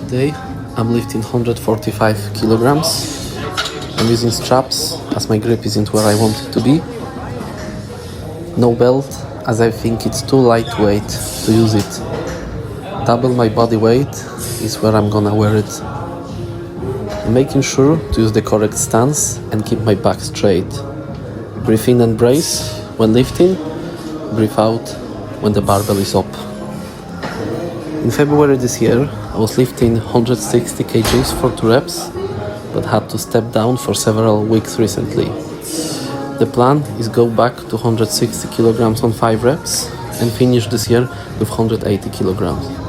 Today I'm lifting 145 kilograms. I'm using straps as my grip isn't where I want it to be. No belt as I think it's too lightweight to use it. Double my body weight is where I'm gonna wear it. I'm making sure to use the correct stance and keep my back straight. Breathe in and brace when lifting, breathe out when the barbell is up. In February this year, I was lifting 160 kgs for 2 reps, but had to step down for several weeks recently. The plan is go back to 160 kilograms on 5 reps and finish this year with 180 kilograms.